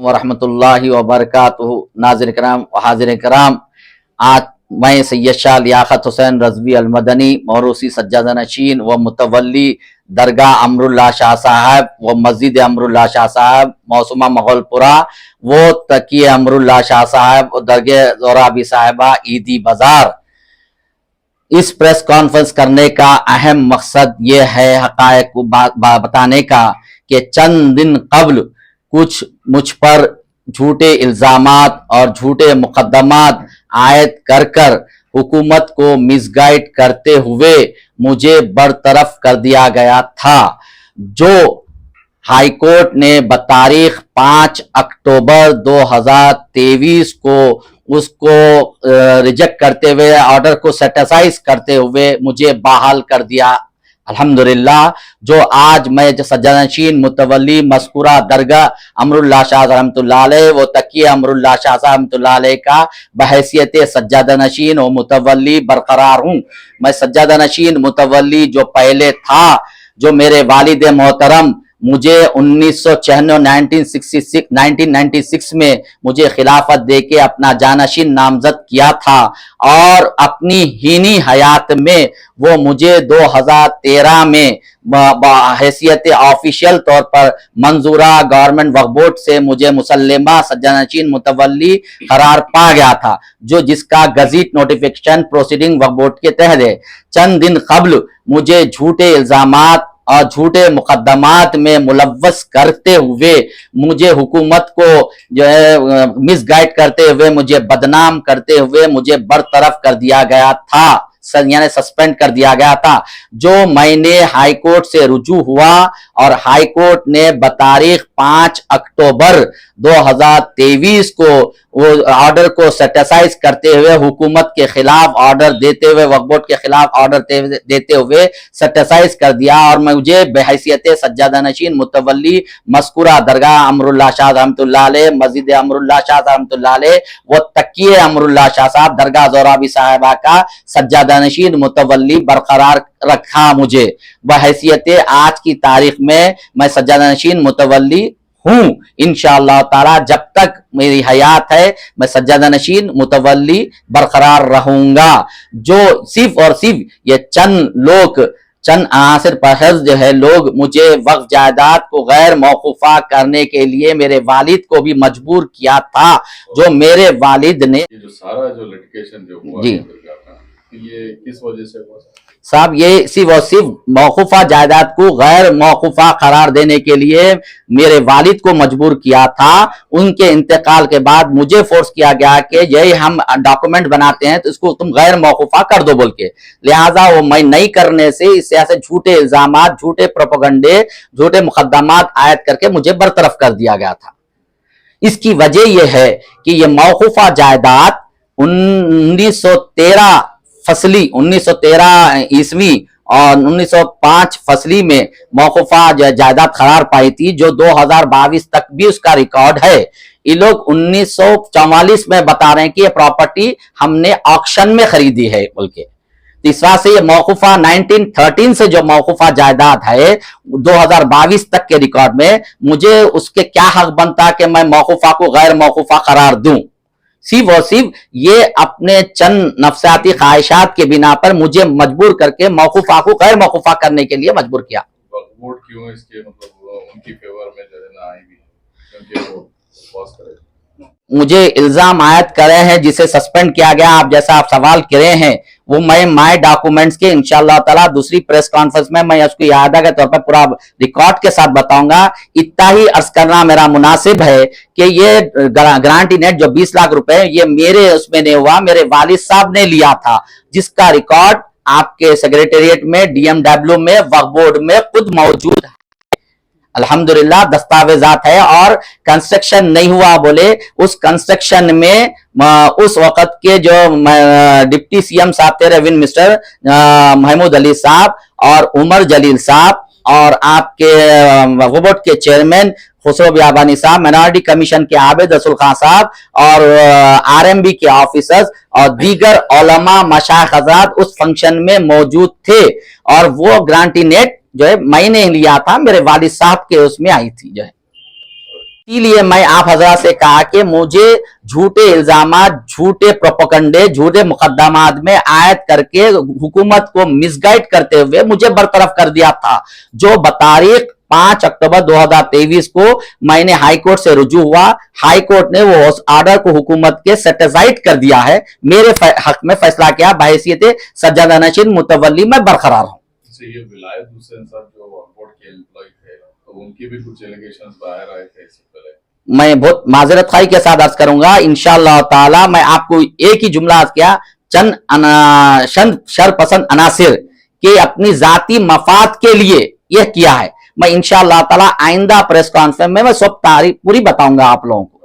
वरहमतुल्लाहि वबरकातुहू। नाज़रीन किराम व हाज़िरीन किराम, आज मैं सैयद शाह लियाकत हुसैन रज़वी अल-मदनी मौरूसी सज्जादा नशीन व मुतवल्ली दरगाह अमरुल्लाह शाह साहब व मस्जिद अमरुल्लाह शाह साहब मौसुमा मगोलपुरा वो तकिए अमरुल्लाह शाह साहब और दरगाह ज़ोराबी साहिबा ईदी बाजार। इस प्रेस कॉन्फ्रेंस करने का अहम मकसद ये है हक़ाइक़ को बताने का कि चंद दिन कबल कुछ मुझ पर झूठे इल्ज़ामात और झूठे मुकदमात आयद कर कर हुकूमत को मिसगाइड करते हुए मुझे बरतरफ कर दिया गया था, जो हाईकोर्ट ने बतारीख 5 अक्टूबर 2023 को उसको रिजेक्ट करते हुए ऑर्डर को सेटिसाइज करते हुए मुझे बहाल कर दिया। अल्हम्दुलिल्लाह, जो आज मैं सज्जादा नशीन मुतवल्ली मस्कुरा दरगाह अमरुल्लाह शाह रहमतुल्लाह अलैह वो तकिए अमरुल्लाह शाह रहमतुल्लाह अलैह का बहैसियत सज्जादा नशीन और मुतवल्ली बरकरार हूँ। मैं सज्जादा नशीन मुतवल्ली जो पहले था, जो मेरे वालिद मोहतरम मुझे 1996 में मुझे खिलाफत देके अपना जानशीन नामजद किया था और अपनी हीनी हयात में वो मुझे 2013 में हैसियत ऑफिशियल तौर पर मंजूरा गवर्नमेंट वक्फ बोर्ड से मुझे मुसल्लमा सज्जादा नशीन मुतवल्ली करार पा गया था, जो जिसका गजीट नोटिफिकेशन प्रोसीडिंग वक्फ बोर्ड के तहत है। चंद दिन कबल मुझे झूठे इल्जामात और झूठे मुकदमात में मुलव्वस करते हुए मुझे हुकूमत को जो है मिसगाइड करते हुए मुझे बदनाम करते हुए मुझे बरतरफ कर दिया गया था, यानी सस्पेंड कर दिया गया था। जो मैंने हाई कोर्ट से रुजू हुआ और हाई कोर्ट ने बतारीख 5 अक्टूबर 2023 को वो ऑर्डर को सेटिसाइज करते हुए हुकूमत के खिलाफ ऑर्डर देते हुए वक्फ बोर्ड के खिलाफ ऑर्डर देते हुए सेटिसाइज कर दिया और मुझे बहैसियत सज्जादा नशीन मुतवल्ली मस्कुरा दरगाह अमरुल्लाह शाह रहमतुल्लाह अलैह मस्जिद अमरुल्लाह शाह रहमतुल्लाह अलैह वो तकिए अमरुल्लाह शाह साहब दरगाह ज़ोराबी साहिबा का सज्जादा नशीन मुतवल्ली बरकरार रखा। मुझे बहैसियत आज की तारीख में मैं सज्जादा नशीन मुतवल्ली हूँ। इंशाअल्लाह ताला जब तक मेरी हयात है मैं सज्जादा नशीन मुतवल्ली बरकरार रहूंगा। जो सिर्फ और सिर्फ ये चंद आसिर पहज जो है लोग मुझे वक्फ जायदाद को गैर मौकूफा करने के लिए मेरे वालिद को भी मजबूर किया था, जो मेरे वालिद ने ये जो सारा जो लिटिगेशन जो हुआ जी ये किस वजह से हुआ साहब? ये सिर्फ और सिर्फ मौकूफा जायदाद को गैर मौकूफा करार देने के लिए मेरे वालिद को मजबूर किया था। उनके इंतकाल के बाद मुझे फोर्स किया गया कि यही हम डॉक्यूमेंट बनाते हैं तो इसको तुम गैर मौकूफा कर दो बोल के, लिहाजा वो मैं नहीं करने से इस तरह से झूठे इल्जामात, झूठे प्रोपेगेंडे, झूठे मुकदमात आयद करके मुझे बरतरफ कर दिया गया था। इसकी वजह यह है कि ये मौकूफा जायदाद 1913 ईस्वी और 1905 फसली में मौकूफा जायदाद करार पाई थी, जो 2022 तक भी उसका रिकॉर्ड है। ये लोग 1944 में बता रहे हैं कि ये प्रॉपर्टी हमने ऑक्शन में खरीदी है बोल के। तीसरा से ये मौकूफा 1913 से जो मौकूफा जायदाद है 2022 तक के रिकॉर्ड में, मुझे उसके क्या हक बनता कि मैं मौकूफा को गैर मौकूफा करार दूं? सिर्फ और सिर्फ ये अपने चंद नफसियाती ख्वाहिशात के बिना पर मुझे मजबूर करके मौकूफा को गैर मौकूफा करने के लिए मजबूर किया। वोट क्यों इसके मतलब उनकी फेवर में जो है ना आई भी क्योंकि वो पास करे। मुझे इल्जाम आयद करे हैं जिसे सस्पेंड किया गया, आप जैसा आप सवाल करे हैं वो मैं माय डॉक्यूमेंट्स के इंशाअल्लाह ताला दूसरी प्रेस कॉन्फ्रेंस में मैं उसको यादा के तौर पर पूरा रिकॉर्ड के साथ बताऊंगा। इतना ही अर्ज करना मेरा मुनासिब है कि ये गारंटी नेट जो 20 लाख रुपए ये मेरे उसमें नहीं हुआ, मेरे वालिद साहब ने लिया था, जिसका रिकॉर्ड आपके सेक्रेटेरिएट में DMW में वक्फ बोर्ड में खुद मौजूद है। अल्हम्दुलिल्लाह दस्तावेजात है और कंस्ट्रक्शन नहीं हुआ बोले उस कंस्ट्रक्शन में उस वक्त के जो डिप्टी CM साहब थे रेवेन्यू मिनिस्टर महमूद अली साहब और उमर जलील साहब और आपके वक्फ बोर्ड के चेयरमैन खुसरो बियाबानी साहब, माइनॉरिटी कमीशन के आबिद रसूल खान साहब और RMB के ऑफिसर्स और दीगर उलमा मशाइख हज़रात उस फंक्शन में मौजूद थे और वो गारंटी नेट जो है मैंने लिया था, मेरे वालिद साहब के उसमें आई थी जो है। اسی لیے میں آپ حضرات سے کہا کہ مجھے جھوٹے الزامات، جھوٹے پروپیگنڈے، جھوٹے مقدمات میں عائد کر کے حکومت کو مس گائیڈ کرتے ہوئے مجھے برطرف کر دیا تھا، جو بتاریخ 5 اکتوبر 2023 کو میں نے ہائی کورٹ سے رجوع ہوا. ہائی کورٹ نے وہ آرڈر کو حکومت کے سیٹیسفائڈ کر دیا ہے، میرے حق میں فیصلہ کیا، بحیثیت سجادہ نشین متولی میں برقرار ہوں. یہ ولایت حسین صاحب جو بورڈ کے امپلائی تھے تو ان کی بھی کچھ ایلیگیشنز باہر آئے تھے اس سے پہلے. میں بہت معذرت خواہی کے ساتھ عرض کروں گا، انشاءاللہ تعالی میں آپ کو ایک ہی جملہ عرض کیا، چند شرپسند عناصر کے اپنی ذاتی مفاد کے لیے یہ کیا ہے. میں انشاءاللہ تعالی آئندہ پریس کانفرنس میں سب تاریخ پوری بتاؤں گا آپ لوگوں کو.